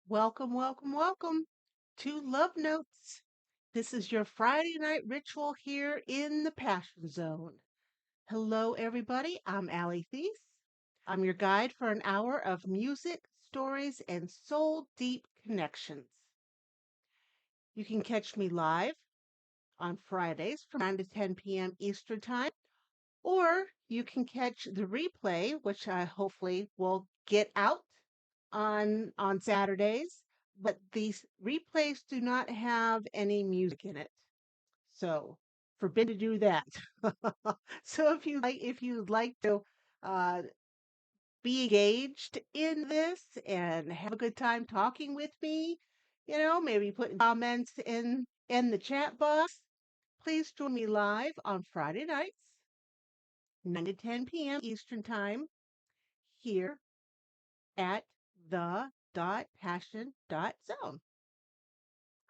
Welcome, welcome, welcome to Love Notes. This is your Friday night ritual here in the Passion Zone. Hello, everybody. I'm Allie Theiss. I'm your guide for an hour of music, stories, and soul deep connections. You can catch me live on Fridays from 9 to 10 p.m. Eastern Time, or you can catch the replay, which I hopefully will get out on Saturdays, but these replays do not have any music in it. So forbid to do that. So if you'd like to uh, be engaged in this and have a good time talking with me, maybe put comments in the chat box, please join me live on Friday nights, 9 to 10 p.m. Eastern Time, here at the passion zone.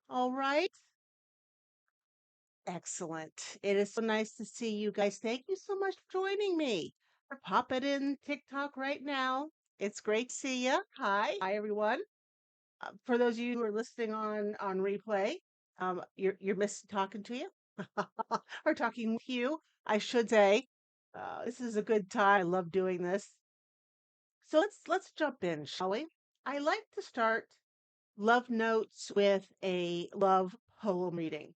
All right. Excellent. It is so nice to see you guys. Thank you so much for joining me. We're popping in TikTok right now. It's great to see you. Hi. Hi, everyone. For those of you who are listening on replay, you're missing talking to you or talking with you, I should say. This is a good time. I love doing this. So let's jump in, shall we? I like to start love notes with a love poem reading.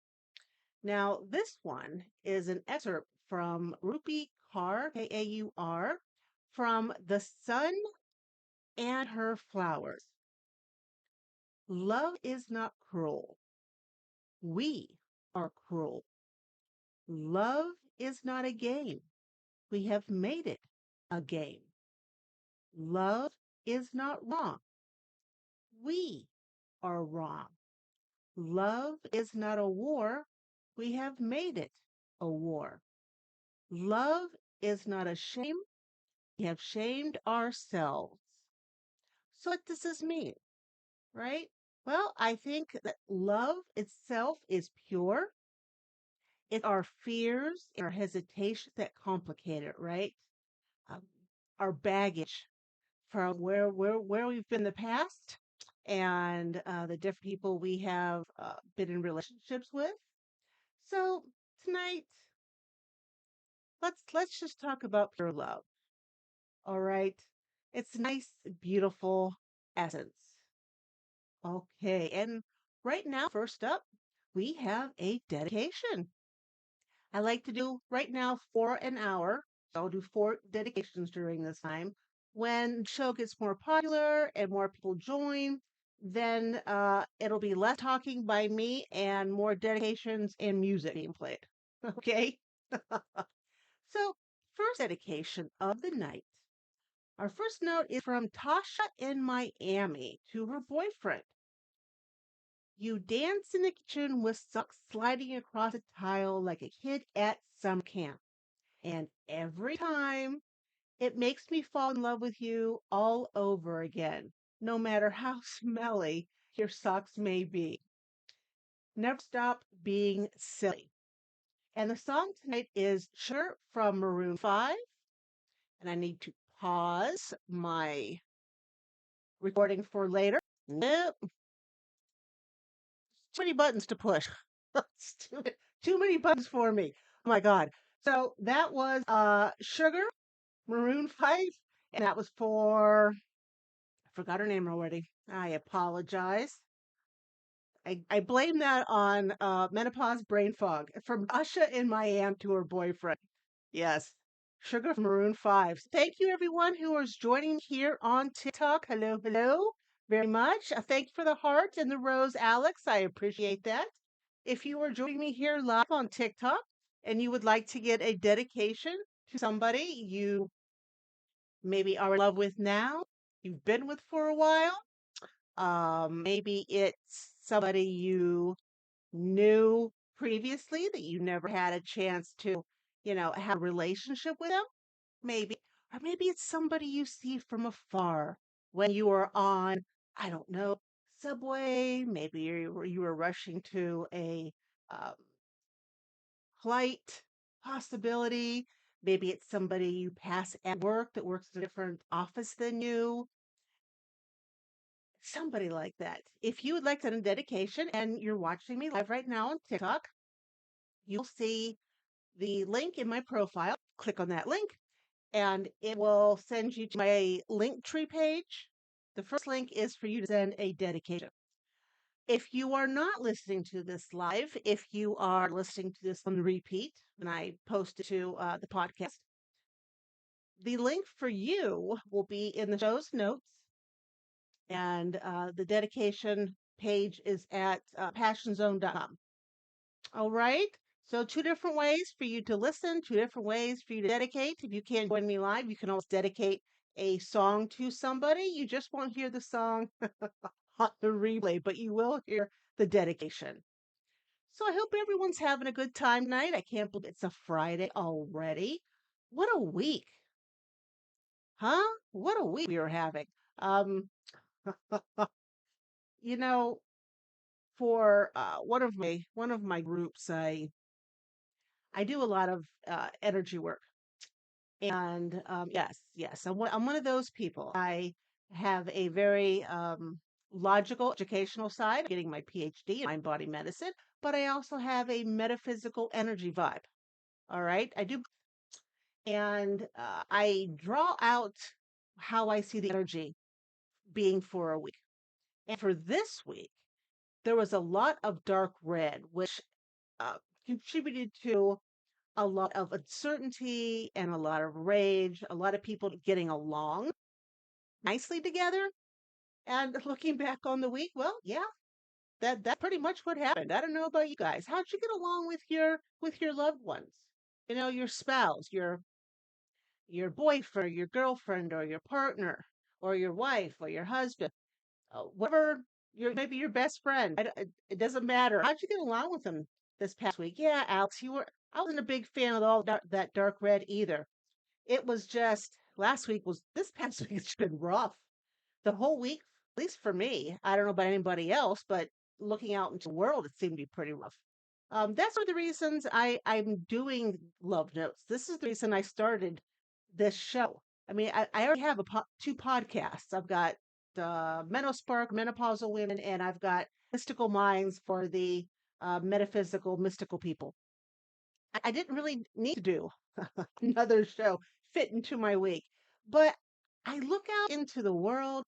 Now, this one is an excerpt from Rupi Kaur, Kaur, from The Sun and Her Flowers. Love is not cruel. We are cruel. Love is not a game. We have made it a game. Love is not wrong. We are wrong. Love is not a war. We have made it a war. Love is not a shame. We have shamed ourselves. So, what does this mean, right? Well, I think that love itself is pure. It's our fears and our hesitations that complicate it, right? Um, our baggage from where we've been in the past and the different people we have been in relationships with. So tonight, let's just talk about pure love. All right, it's nice, beautiful essence. Okay, and right now, first up, we have a dedication. I like to do right now for an hour. So I'll do 4 dedications during this time. When the show gets more popular and more people join, then it'll be less talking by me and more dedications and music being played. Okay? So, first dedication of the night. Our first note is from Tasha in Miami to her boyfriend. You dance in the kitchen with socks sliding across a tile like a kid at summer camp. And every time it makes me fall in love with you all over again, no matter how smelly your socks may be. Never stop being silly. And the song tonight is Sugar from Maroon 5. And I need to pause my recording for later. Nope, too many buttons to push. It's too many buttons for me. Oh my God. So that was Sugar, Maroon 5, and that was for, I forgot her name already. I apologize. I blame that on menopause brain fog from Usha in Miami to her boyfriend. Yes. Sugar from Maroon 5. Thank you, everyone who is joining here on TikTok. Hello, hello, very much. Thank you for the heart and the rose, Alex. I appreciate that. If you are joining me here live on TikTok and you would like to get a dedication to somebody you maybe are in love with now, you've been with for a while, maybe it's somebody you knew previously that you never had a chance to, have a relationship with them, maybe. Or maybe it's somebody you see from afar when you are on, I don't know, subway. Maybe you were rushing to a um, flight possibility. Maybe it's somebody you pass at work that works in a different office than you. somebody like that. If you would like to send a dedication and you're watching me live right now on TikTok, you'll see the link in my profile. Click on that link and it will send you to my link tree page. The first link is for you to send a dedication. If you are not listening to this live, if you are listening to this on repeat, when I post it to the podcast, the link for you will be in the show's notes, and the dedication page is at passionzone.com. All right. So, two different ways for you to listen, two different ways for you to dedicate. If you can't join me live, you can always dedicate a song to somebody. You just won't hear the song on the replay, but you will hear the dedication. So, I hope everyone's having a good time tonight. I can't believe it's a Friday already. What a week, huh? What a week we are having. Um, you know, for one of my groups, I do a lot of energy work. And yes, I'm one of those people. I have a very logical educational side, getting my PhD in mind body medicine, but I also have a metaphysical energy vibe. All right, I do, and I draw out how I see the energy being for a week. And for this week, there was a lot of dark red, which uh, contributed to a lot of uncertainty and a lot of rage, a lot of people getting along nicely together. And looking back on the week, well, yeah, that pretty much what happened. I don't know about you guys. How'd you get along with your loved ones? Your spouse, your boyfriend, your girlfriend, or your partner, or your wife, or your husband, whatever. Maybe your best friend. It doesn't matter. How'd you get along with them this past week? Yeah, Alex, you were. I wasn't a big fan of all that dark red either. It was just last week was this past week. It's been rough. The whole week, at least for me. I don't know about anybody else, but looking out into the world, it seemed to be pretty rough. That's one of the reasons I'm doing love notes. This is the reason I started this show. I mean, I already have two podcasts. I've got Menospark, Menopausal Women, and I've got Mystical Minds for the metaphysical, mystical people. I didn't really need to do another show fit into my week, but I look out into the world,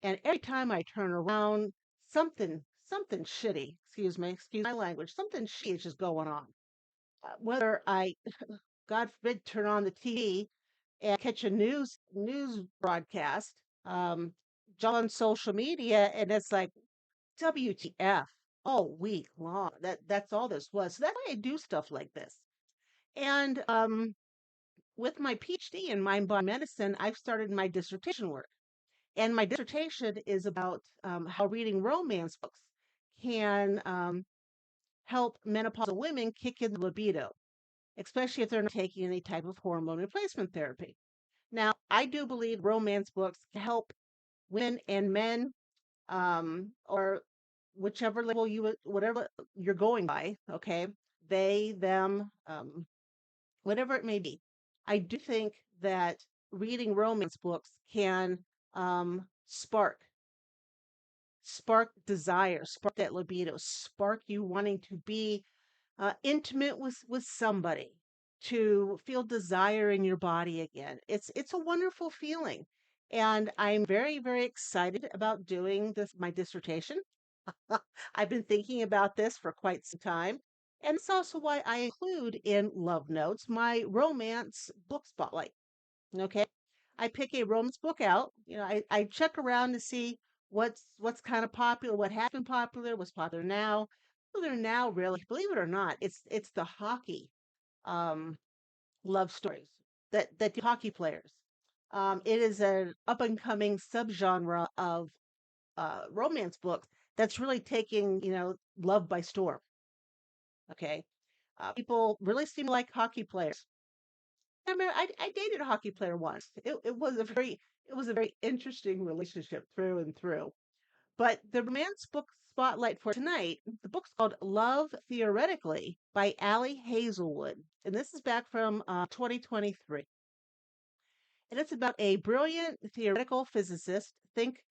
and every time I turn around, something shitty. Excuse my language. Something shitty is just going on. Whether I, God forbid, turn on the TV and catch a news broadcast, um, jump on social media, and it's like WTF all week long. That's all this was. So that's why I do stuff like this. And with my PhD in mind body medicine, I've started my dissertation work. And my dissertation is about how reading romance books can help menopausal women kick in the libido, especially if they're not taking any type of hormone replacement therapy. Now, I do believe romance books can help women and men, or whichever label whatever you're going by, okay, they, them, whatever it may be. I do think that reading romance books can um, spark spark desire, spark that libido, spark you wanting to be intimate with somebody, to feel desire in your body again. It's a wonderful feeling, and I'm very very excited about doing this my dissertation. I've been thinking about this for quite some time, and it's also why I include in Love Notes my romance book spotlight. Okay. I pick a romance book out. I check around to see what's kind of popular, what has been popular, what's popular now. Popular now, really, believe it or not, it's the hockey um love stories that the hockey players. It is an up and coming subgenre of romance books that's really taking, love by storm. Okay. People really seem to like hockey players. I remember I dated a hockey player once. It was a very interesting relationship through and through. But the romance book spotlight for tonight, the book's called Love Theoretically by Allie Hazelwood. And this is back from 2023. And it's about a brilliant theoretical physicist. Think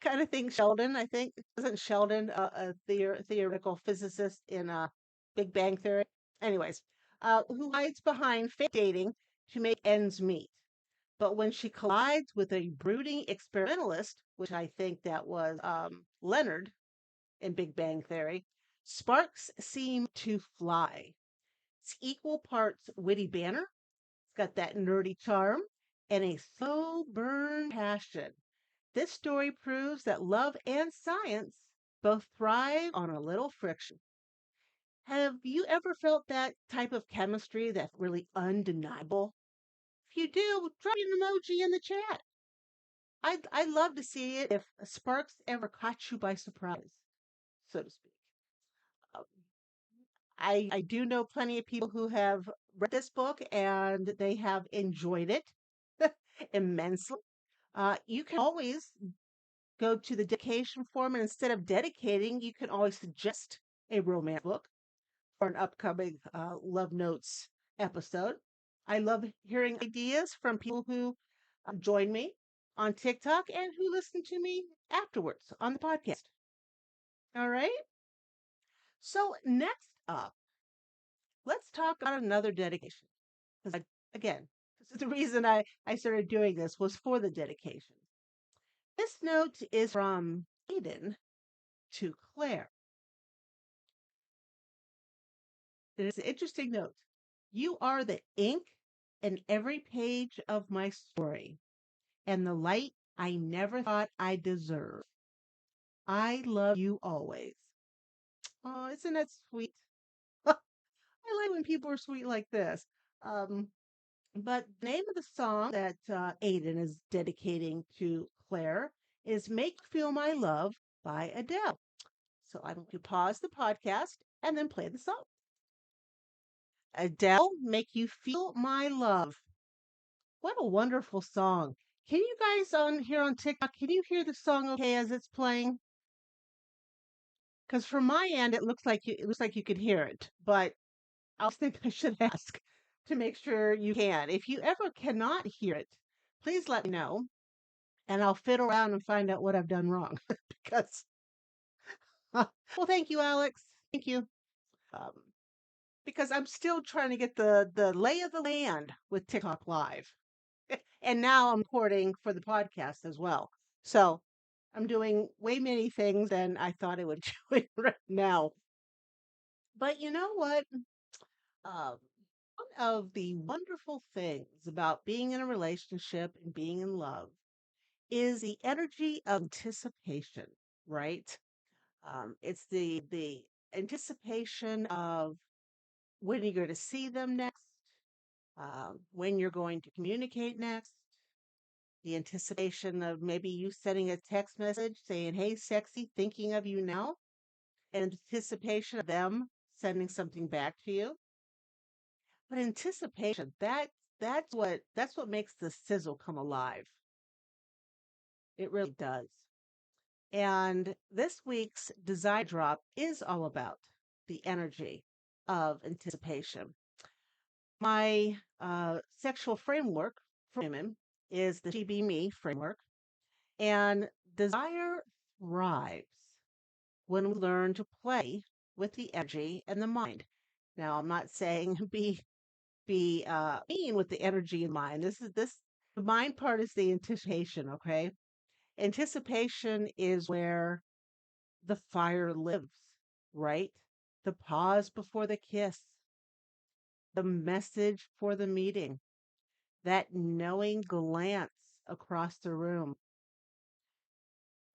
kind of thing. Sheldon, I think, isn't Sheldon a theoretical physicist in Big Bang Theory? Anyways, who hides behind fake dating to make ends meet. But when she collides with a brooding experimentalist, which I think that was Leonard in Big Bang Theory, sparks seem to fly. It's equal parts witty banter, it's got that nerdy charm, and a slow burn passion. This story proves that love and science both thrive on a little friction. Have you ever felt that type of chemistry that's really undeniable? If you do, drop an emoji in the chat. I'd love to see it if Sparks ever caught you by surprise, so to speak. Um, I do know plenty of people who have read this book and they have enjoyed it immensely. You can always go to the dedication form, and instead of dedicating, you can always suggest a romance book for an upcoming Love Notes episode. I love hearing ideas from people who join me on TikTok and who listen to me afterwards on the podcast. All right. So, next up, let's talk about another dedication. Because, again, this is the reason I started doing this was for the dedication. This note is from Aiden to Claire. It is an interesting note. You are the ink in every page of my story and the light I never thought I deserved. I love you always. Oh, isn't that sweet? I like when people are sweet like this. Um, but the name of the song that Aiden is dedicating to Claire is Make You Feel My Love by Adele. So I'm going to pause the podcast and then play the song. Adele, Make You Feel My Love. What a wonderful song. Can you guys on here on TikTok, can you hear the song okay as it's playing? Because from my end, it looks like you could hear it, but I think I should ask to make sure you can. If you ever cannot hear it, please let me know, and I'll fiddle around and find out what I've done wrong. because, well, thank you, Alex. Thank you. Um, because I'm still trying to get the lay of the land with TikTok Live. And now I'm recording for the podcast as well. So I'm doing way many things than I thought I would do it right now. But you know what? Um, one of the wonderful things about being in a relationship and being in love is the energy of anticipation, right? It's the anticipation of when you're going to see them next, when you're going to communicate next, the anticipation of maybe you sending a text message saying, "Hey, sexy, thinking of you now," and anticipation of them sending something back to you. But anticipation, that's what makes the sizzle come alive. It really does. And this week's design drop is all about the energy of anticipation. My sexual framework for women is the She Be Me framework, and desire thrives when we learn to play with the energy and the mind. Now, I'm not saying be mean with the energy and mind. This the mind part is the anticipation. Okay, anticipation is where the fire lives, right? The pause before the kiss, the message for the meeting, that knowing glance across the room.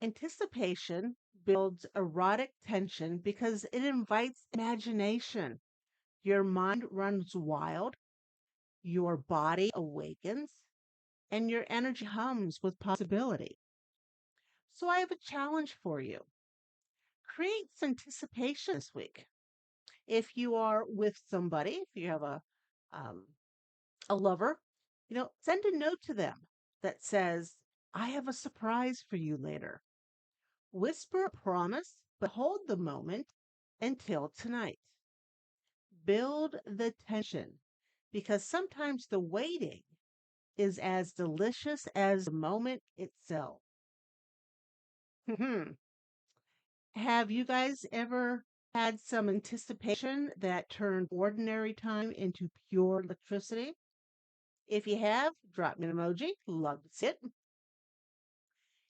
Anticipation builds erotic tension because it invites imagination. Your mind runs wild, your body awakens, and your energy hums with possibility. So I have a challenge for you. Create some anticipation this week. If you are with somebody, if you have um, a lover, send a note to them that says, "I have a surprise for you later." Whisper a promise, but hold the moment until tonight. Build the tension because sometimes the waiting is as delicious as the moment itself. Have you guys ever had some anticipation that turned ordinary time into pure electricity? If you have, drop me an emoji. Love to see it.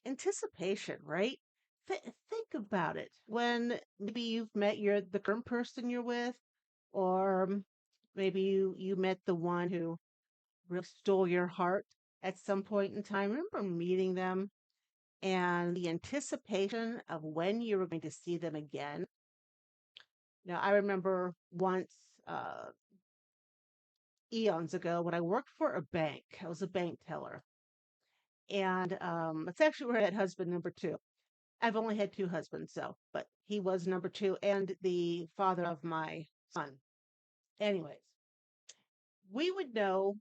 Anticipation, right? Think about it. When maybe you've met the current person you're with, or maybe you met the one who really stole your heart at some point in time. Remember meeting them and the anticipation of when you were going to see them again. Now, I remember once, eons ago, when I worked for a bank. I was a bank teller, and it's actually where I had husband number two. I've only had two husbands, so, but he was number two and the father of my son. Anyways, we would know,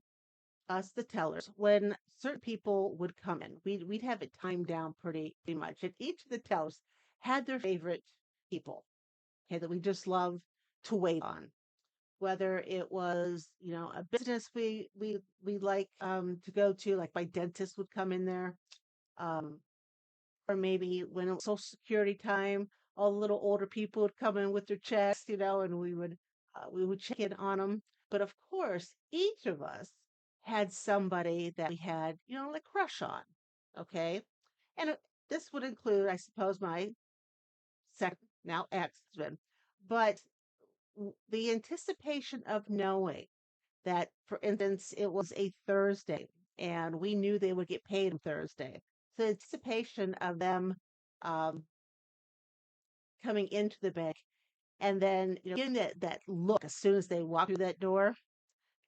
us the tellers, when certain people would come in. We'd have it timed down pretty much. And each of the tellers had their favorite people, okay, that we just love to wait on. Whether it was, a business we like to go to, like my dentist would come in there. Um, or maybe when it was Social Security time, all the little older people would come in with their checks, and we would check in on them. But of course, each of us had somebody that we had, like crush on. Okay, and this would include, I suppose, my second now ex-husband. But the anticipation of knowing that, for instance, it was a Thursday and we knew they would get paid on Thursday. So the anticipation of them um, coming into the bank and then getting that look as soon as they walk through that door,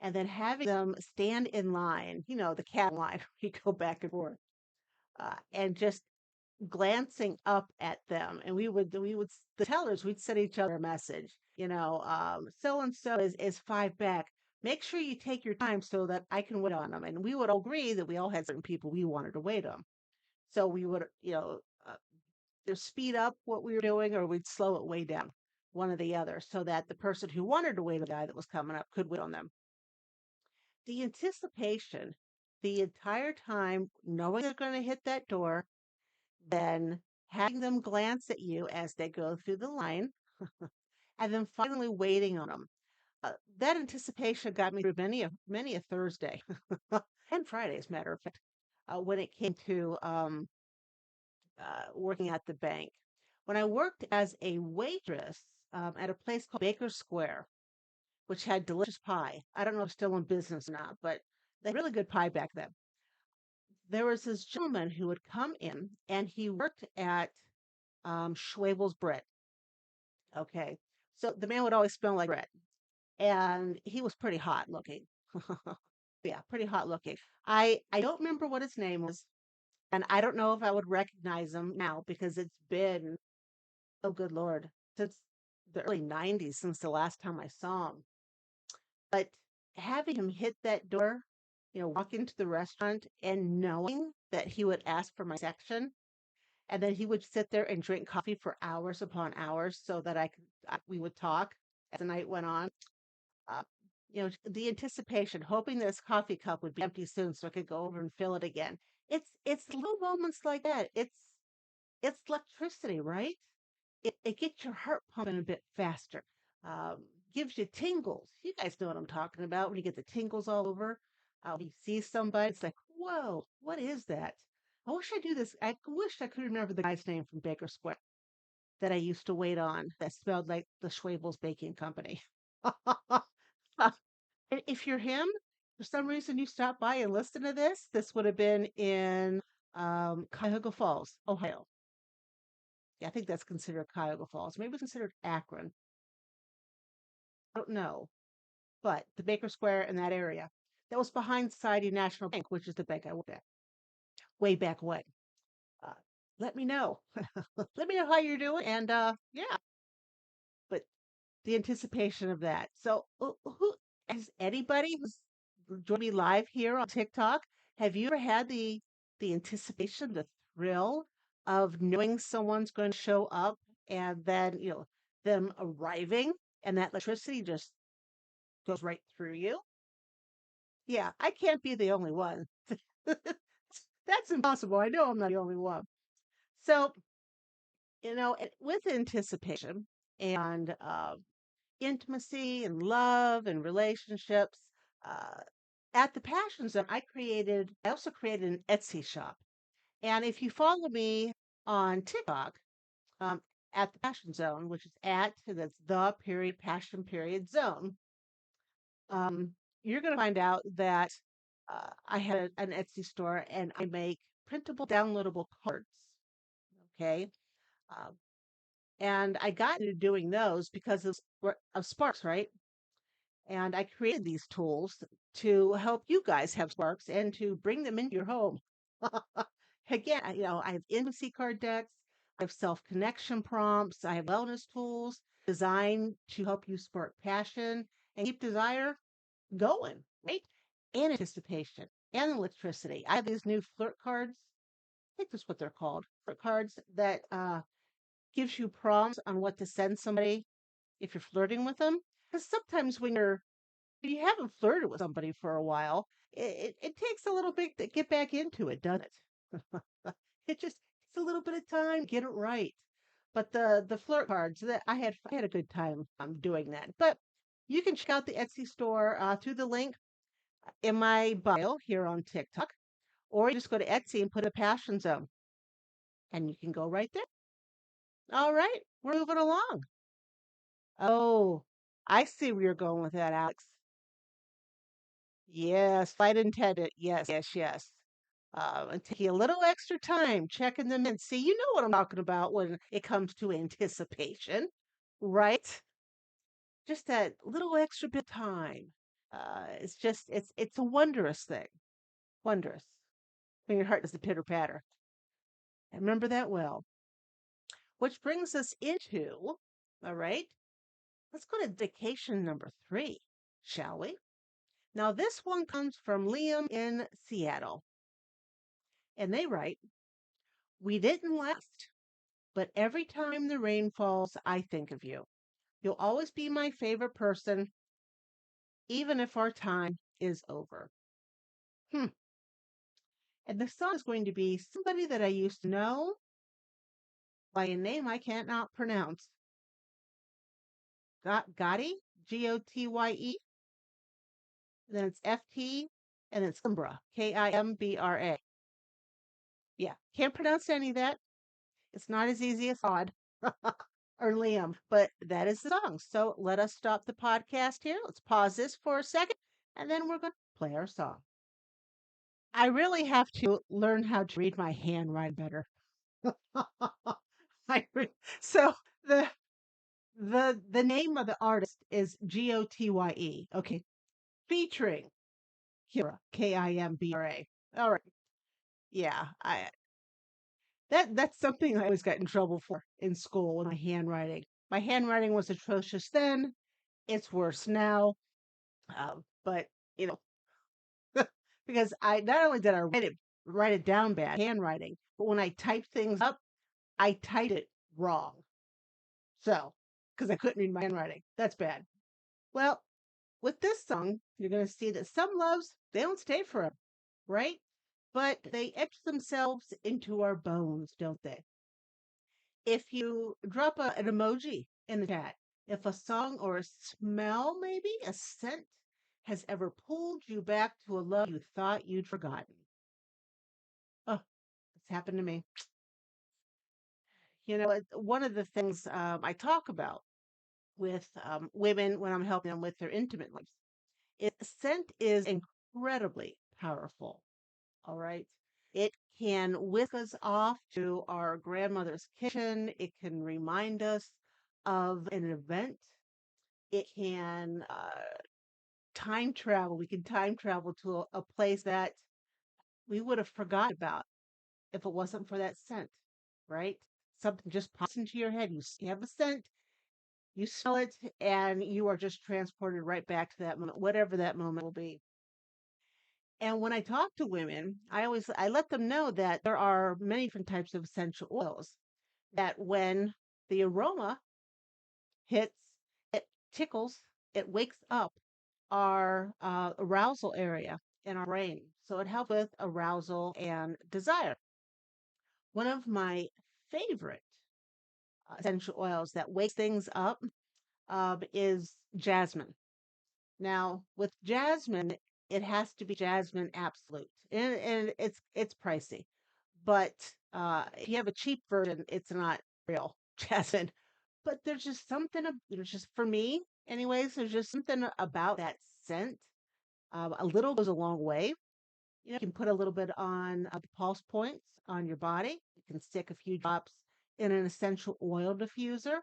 and then having them stand in line, the cat line, we go back and forth, and just glancing up at them, and we would the tellers, we'd send each other a message, so and so is five back, make sure you take your time so that I can wait on them. And we would all agree that we all had certain people we wanted to wait on, so we would either speed up what we were doing or we'd slow it way down, one or the other, so that the person who wanted to wait on the guy that was coming up could wait on them. The anticipation, the entire time knowing they're going to hit that door, then having them glance at you as they go through the line, and then finally waiting on them. That anticipation got me through many a Thursday and Friday, as a matter of fact, when it came to working at the bank. When I worked as a waitress at a place called Baker Square, which had delicious pie. I don't know if it's still in business or not, but they had really good pie back then. There was this gentleman who would come in, and he worked at Schwabel's Bread. Okay. So the man would always smell like bread, and he was pretty hot looking. Yeah, pretty hot looking. I don't remember what his name was, and I don't know if I would recognize him now because it's been, oh good Lord, since the early 90s, since the last time I saw him. But having him hit that door, walk into the restaurant and knowing that he would ask for my section, and then he would sit there and drink coffee for hours upon hours so that we would talk as the night went on. Uh, the anticipation, hoping this coffee cup would be empty soon so I could go over and fill it again. It's little moments like that. It's electricity, right? It gets your heart pumping a bit faster. Um, Gives you tingles. You guys know what I'm talking about when you get the tingles all over. You see somebody, it's like, whoa, what is that? I wish I do this. I wish I could remember the guy's name from Baker Square that I used to wait on that smelled like the Schwabel's Baking Company. And if you're him, for some reason you stopped by and listened to this, this would have been in Cuyahoga Falls, Ohio. Yeah, I think that's considered Cuyahoga Falls. Maybe it's considered Akron. I don't know. But the Baker Square in that area, that was behind Society National Bank, which is the bank I worked at way back when. Uh, Let me know. Let me know how you're doing. And yeah, but the anticipation of that. So, who has anybody who's joined me live here on TikTok? Have you ever had the anticipation, the thrill of knowing someone's going to show up, and then them arriving, and that electricity just goes right through you? Yeah, I can't be the only one. That's impossible. I know I'm not the only one. So, with anticipation and intimacy and love and relationships. Uh, at the Passion Zone, I also created an Etsy shop. And if you follow me on TikTok, um, at the Passion Zone, which is that's the period passion period zone, um, you're going to find out that I had an Etsy store and I make printable, downloadable cards. Okay. Um, and I got into doing those because of Sparks, right? And I created these tools to help you guys have sparks and to bring them into your home. Again, I have intimacy card decks, I have self connection prompts, I have wellness tools designed to help you spark passion and keep desire going, right? And anticipation and electricity. I have these new flirt cards. I think that's what they're called. Flirt cards that gives you prompts on what to send somebody if you're flirting with them. Because sometimes when you haven't flirted with somebody for a while, it takes a little bit to get back into it, doesn't it? It just takes a little bit of time to get it right. But the flirt cards that I had a good time doing that. But you can check out the Etsy store through the link in my bio here on TikTok, or you just go to Etsy and put a passion zone, and you can go right there. All right, we're moving along. Oh, I see where you're going with that, Alex. Yes, flight attendant. Yes, yes, yes. And taking a little extra time checking them in. See, you know what I'm talking about when it comes to anticipation, right? Just that little extra bit of time. It's a wondrous thing. Wondrous. When your heart does the pitter patter. I remember that well. Which brings us into, all right, let's go to vacation number 3, shall we? Now, this one comes from Liam in Seattle, and they write, "We didn't last, but every time the rain falls, I think of you. You'll always be my favorite person, even if our time is over." Hmm. And the song is going to be somebody that I used to know by a name I can't not pronounce. Gotti, Gotye, then it's FT, and it's Kimbra, Kimbra. Yeah, can't pronounce any of that. It's not as easy as Odd or Liam, but that is the song. So let us stop the podcast here. Let's pause this for a second, and then we're going to play our song. I really have to learn how to read my handwriting better. So the the name of the artist is Gotye. Okay, featuring Kira, Kimbra. All right. Yeah, I that's something I always got in trouble for in school with my handwriting. My handwriting was atrocious then. It's worse now. But you know, because I not only did I write it down bad handwriting, but when I typed things up, I typed it wrong. So because I couldn't read my handwriting, that's bad. Well, with this song, you're going to see that some loves they don't stay forever, right? But they etch themselves into our bones, don't they? If you drop an emoji in the chat, if a song or a smell, maybe a scent, has ever pulled you back to a love you thought you'd forgotten. Oh, it's happened to me. One of the things I talk about with women when I'm helping them with their intimate lives, scent is incredibly powerful. All right. It can whisk us off to our grandmother's kitchen. It can remind us of an event. It can time travel. We can time travel to a place that we would have forgotten about if it wasn't for that scent, right? Something just pops into your head. You have a scent, you smell it, and you are just transported right back to that moment, whatever that moment will be. And when I talk to women, I let them know that there are many different types of essential oils that when the aroma hits, it tickles, it wakes up our arousal area in our brain. So it helps with arousal and desire. One of my favorite essential oils that wakes things up is jasmine. Now, with jasmine, it has to be jasmine absolute, and it's pricey. But if you have a cheap version, it's not real jasmine. But there's just something. There's just for me, anyways. There's just something about that scent. A little goes a long way. You can put a little bit on the pulse points on your body. You can stick a few drops in an essential oil diffuser.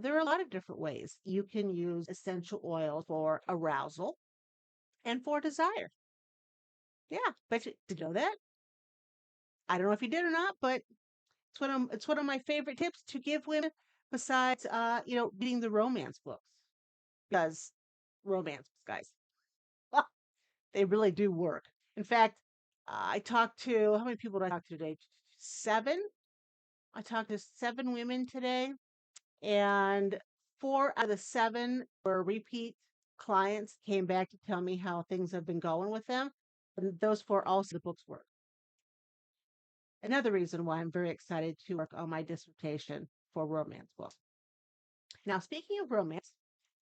There are a lot of different ways you can use essential oil for arousal and for desire. Yeah, but did you know that? I don't know if you did or not, but it's one of my favorite tips to give women besides reading the romance books because romance books, guys, they really do work. In fact, I talked to how many people did I talk to today? Seven. I talked to seven women today, and four out of the seven were repeat clients. Came back to tell me how things have been going with them, and those four also the books work. Another reason why I'm very excited to work on my dissertation for romance books. Now, speaking of romance,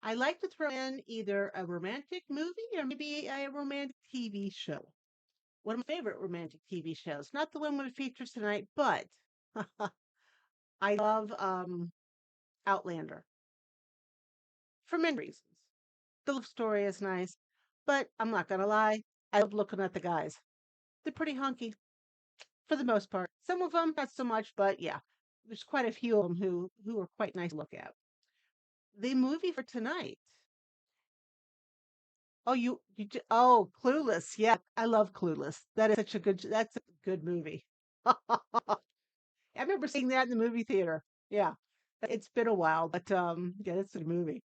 I like to throw in either a romantic movie or maybe a romantic TV show. One of my favorite romantic TV shows, not the one with features tonight, but I love Outlander for many reasons. The love story is nice, but I'm not gonna lie, I love looking at the guys. They're pretty hunky for the most part. Some of them not so much, but yeah, there's quite a few of them who are quite nice to look at. The movie for tonight. Oh, oh, Clueless. Yeah, I love Clueless. That's a good movie. I remember seeing that in the movie theater. Yeah. It's been a while, but yeah, it's a movie.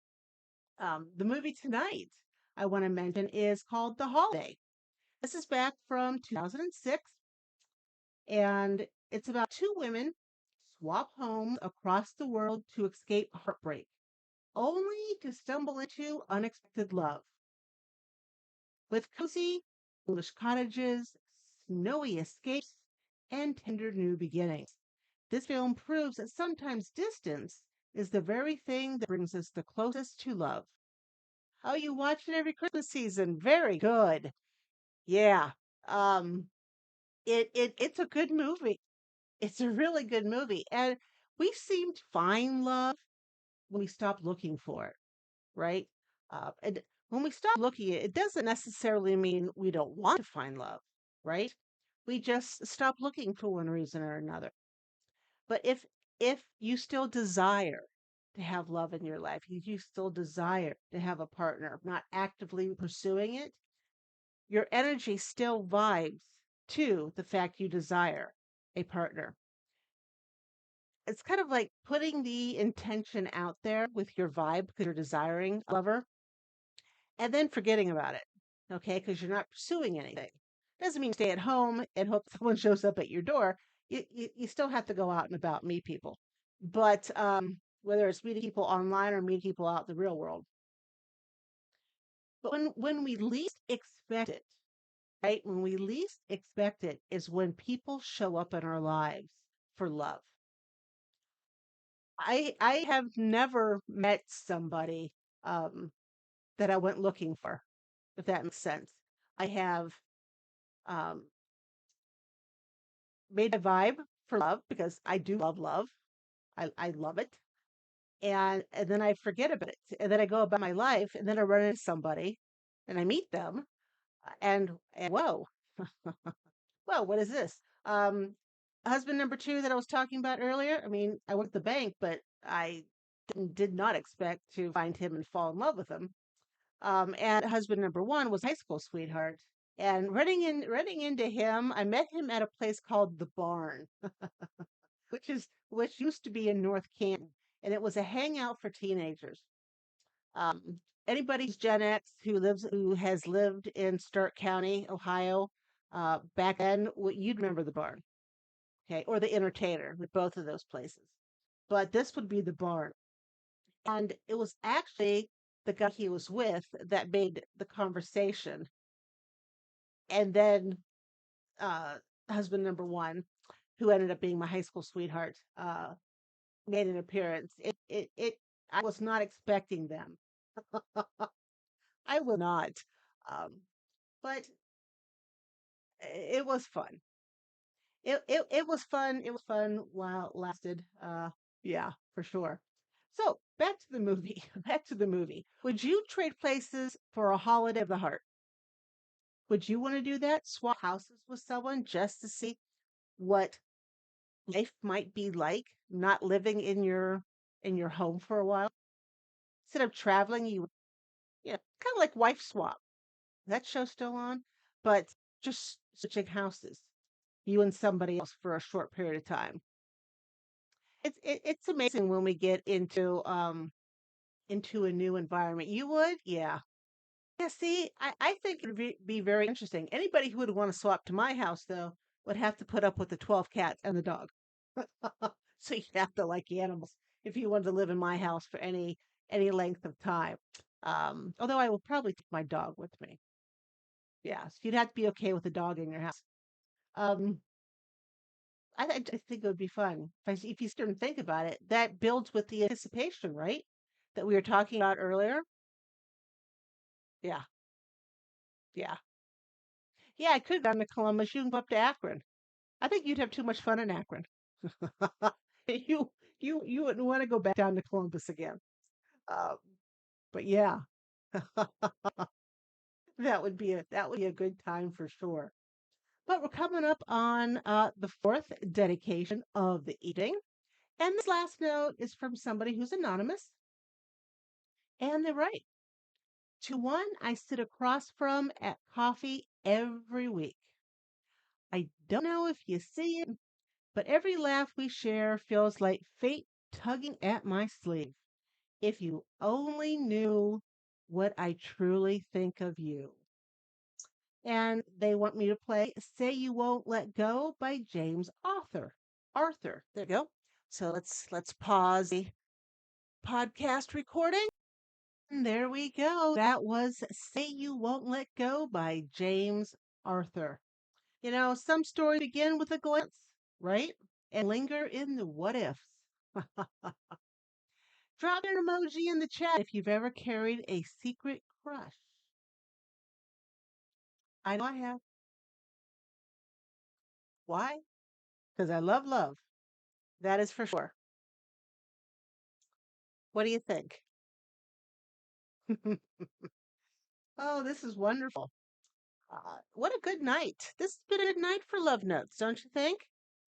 The movie tonight I want to mention is called The Holiday. This is back from 2006, and it's about two women swap homes across the world to escape heartbreak, only to stumble into unexpected love. With cozy English cottages, snowy escapes, and tender new beginnings. This film proves that sometimes distance is the very thing that brings us the closest to love. Oh, you watch it every Christmas season. Very good. Yeah. Um, it's a good movie. It's a really good movie. And we seem to find love when we stop looking for it, right? And when we stop looking, it doesn't necessarily mean we don't want to find love, right? We just stop looking for one reason or another. But if you still desire to have love in your life, you still desire to have a partner, not actively pursuing it, your energy still vibes to the fact you desire a partner. It's kind of like putting the intention out there with your vibe because you're desiring a lover and then forgetting about it. Okay, because you're not pursuing anything. Doesn't mean stay at home and hope someone shows up at your door. You still have to go out and about, meet people. But whether it's meeting people online or meeting people out in the real world. But when we least expect it, right? When we least expect it is when people show up in our lives for love. I have never met somebody um, that I went looking for, if that makes sense. I have um, made a vibe for love because I do love love. I love it. And then I forget about it. And then I go about my life and then I run into somebody and I meet them and whoa, whoa, what is this? Um, husband number two that I was talking about earlier. I mean, I went to the bank, but I did not expect to find him and fall in love with him. And husband number one was high school sweetheart. And running into him, I met him at a place called the Barn, which used to be in North Canton, and it was a hangout for teenagers. Um, Anybody who's Gen X who has lived in Stark County, Ohio, back then, you'd remember the Barn, okay, or the Entertainer, with both of those places. But this would be the Barn, and it was actually the guy he was with that made the conversation, and then uh, husband number one, who ended up being my high school sweetheart. made an appearance. I was not expecting them. I was not. But it was fun. It was fun. It was fun while it lasted. Yeah, for sure. So back to the movie. Back to the movie. Would you trade places for a holiday of the heart? Would you want to do that? Swap houses with someone just to see what life might be like not living in your home for a while? Instead of traveling, kind of like Wife Swap. That show still on? But just switching houses, you and somebody else for a short period of time. It's amazing when we get into a new environment. You would? Yeah. Yeah, see, I think it'd be very interesting. Anybody who would want to swap to my house, though, would have to put up with the 12 cats and the dog. So you'd have to like animals if you wanted to live in my house for any length of time. Although I will probably take my dog with me. Yeah, so you'd have to be okay with a dog in your house. Um, I think it would be fun. If you sit and think about it, that builds with the anticipation, right? That we were talking about earlier. Yeah, yeah. Yeah, I could go down to Columbus. You can go up to Akron. I think you'd have too much fun in Akron. you you wouldn't want to go back down to Columbus again. Um, but yeah, that would be a good time for sure. But we're coming up on the fourth dedication of the evening, and this last note is from somebody who's anonymous, and they're right. To one I sit across from at coffee every week. I don't know if you see it, but every laugh we share feels like fate tugging at my sleeve. If you only knew what I truly think of you. And they want me to play Say You Won't Let Go by James Arthur. Arthur. There you go. So let's pause the podcast recording. And there we go. That was Say You Won't Let Go by James Arthur. Some stories begin with a glance, right? And linger in the what ifs. Drop an emoji in the chat if you've ever carried a secret crush. I know I have. Why? Because I love love. That is for sure. What do you think? Oh, this is wonderful. What a good night. This has been a good night for Love Notes, don't you think?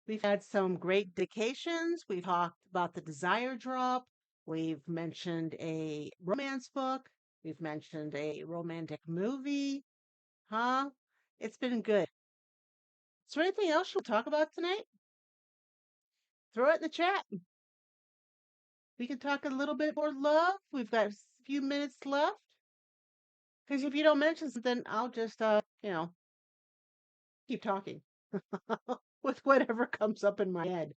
We've had some great dedications. We've talked about the desire drop. We've mentioned a romance book. We've mentioned a romantic movie. Huh? It's been good. Is there anything else you'll talk about tonight? Throw it in the chat. We can talk a little bit more love. We've got a few minutes left. Because if you don't mention something, I'll just, keep talking with whatever comes up in my head.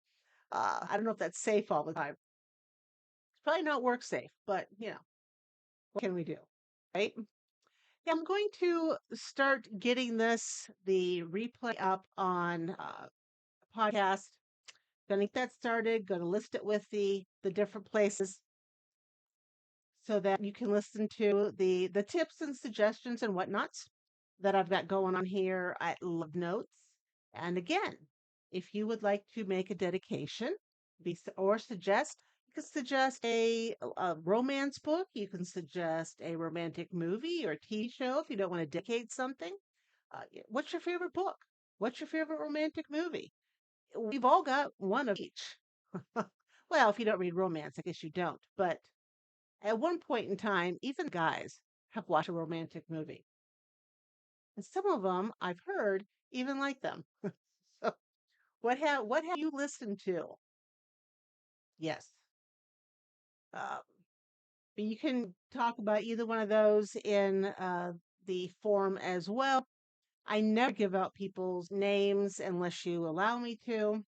I don't know if that's safe all the time. It's probably not work safe, but what can we do? Right? Yeah, I'm going to start getting the replay up on podcast. Gonna get that started, gonna list it with the different places so that you can listen to the tips and suggestions and whatnots that I've got going on here at Love Notes. And again, if you would like to make a dedication or suggest, you can suggest a romance book. You can suggest a romantic movie or TV show if you don't want to dedicate something. What's your favorite book? What's your favorite romantic movie? We've all got one of each. Well, if you don't read romance, I guess you don't. But at one point in time, even guys have watched a romantic movie. And some of them, I've heard, even like them. So what have you listened to? Yes. Um, but you can talk about either one of those in the forum as well. I never give out people's names unless you allow me to.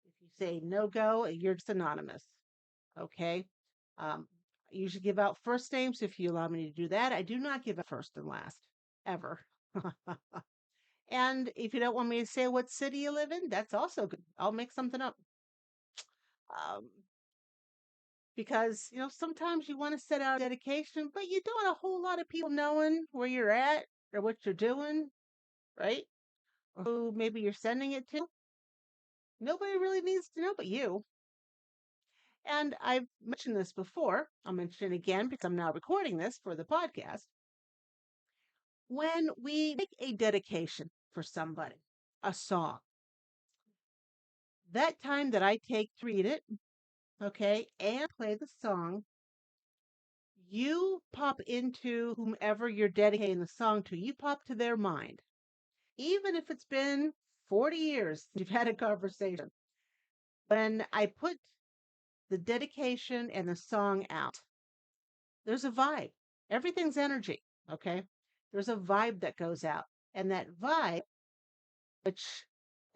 If you say no go, you're just anonymous. Okay. I usually give out first names if you allow me to do that. I do not give a first and last ever. And if you don't want me to say what city you live in, that's also good. I'll make something up. Um, because sometimes you want to set out a dedication, but you don't want a whole lot of people knowing where you're at or what you're doing, right? Or who maybe you're sending it to. Nobody really needs to know but you. And I've mentioned this before. I'll mention it again because I'm now recording this for the podcast. When we make a dedication for somebody, a song, that time that I take to read it, okay, and play the song, you pop into whomever you're dedicating the song to. You pop to their mind. Even if it's been 40 years since you've had a conversation. When I put the dedication and the song out, there's a vibe. Everything's energy, okay? There's a vibe that goes out. And that vibe, which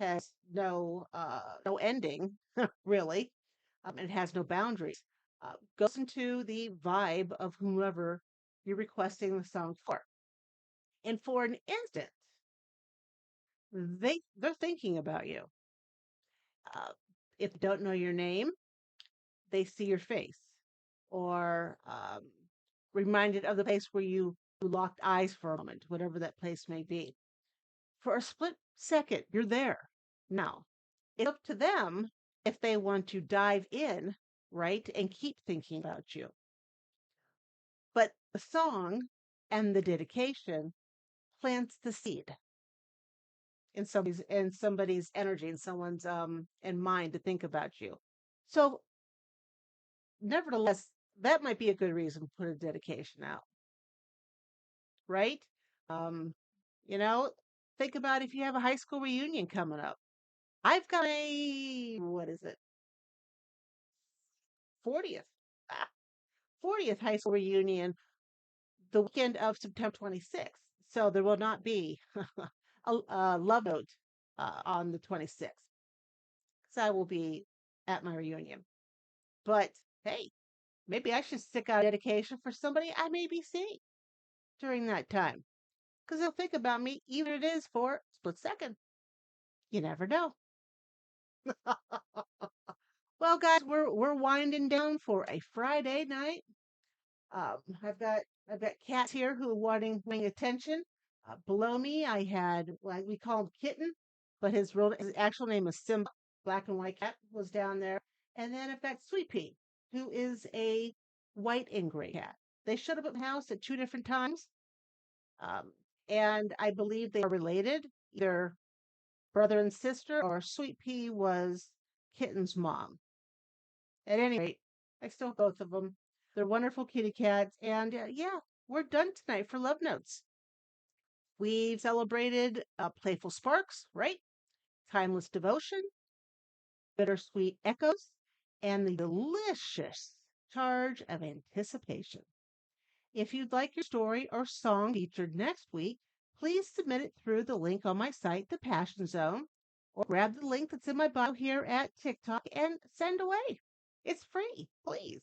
has no ending, really, it has no boundaries, goes into the vibe of whomever you're requesting the song for. And for an instant, they're thinking about you. Uh, if they don't know your name, they see your face, or reminded of the place where you locked eyes for a moment, whatever that place may be. For a split second, you're there. Now, it's up to them if they want to dive in, right, and keep thinking about you. But the song and the dedication plants the seed in somebody's energy, in someone's in mind to think about you. So, nevertheless, that might be a good reason to put a dedication out, right? Um, you know, think about if you have a high school reunion coming up. I've got a what is it? 40th. Ah, 40th high school reunion the weekend of September 26th. So there will not be a love note on the 26th. So I will be at my reunion. But hey, maybe I should stick out a dedication for somebody I may be seeing during that time. Because they'll think about me, even if it is for a split second. You never know. Well, guys, we're winding down for a Friday night. Um, I've got I've got cats here who are wanting attention. Below me, I had we call him Kitten, but his actual name is Simba. Black and white cat was down there, and then I've got Sweet Pea, who is a white and gray cat. They showed up at my house at two different times, um, and I believe they are related, either brother and sister, or Sweet Pea was Kitten's mom. At any rate, I still have both of them. They're wonderful kitty cats. And yeah, we're done tonight for Love Notes. We've celebrated playful sparks, right? Timeless devotion, bittersweet echoes, and the delicious charge of anticipation. If you'd like your story or song featured next week, please submit it through the link on my site, The Passion Zone, or grab the link that's in my bio here at TikTok and send away. It's free, please.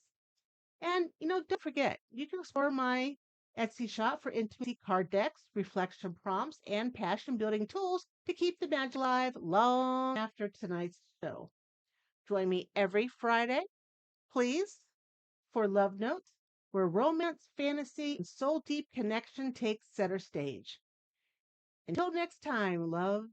And, don't forget, you can explore my Etsy shop for intimacy card decks, reflection prompts, and passion building tools to keep the magic alive long after tonight's show. Join me every Friday, please, for Love Notes, where romance, fantasy, and soul deep connection takes center stage. Until next time, loves.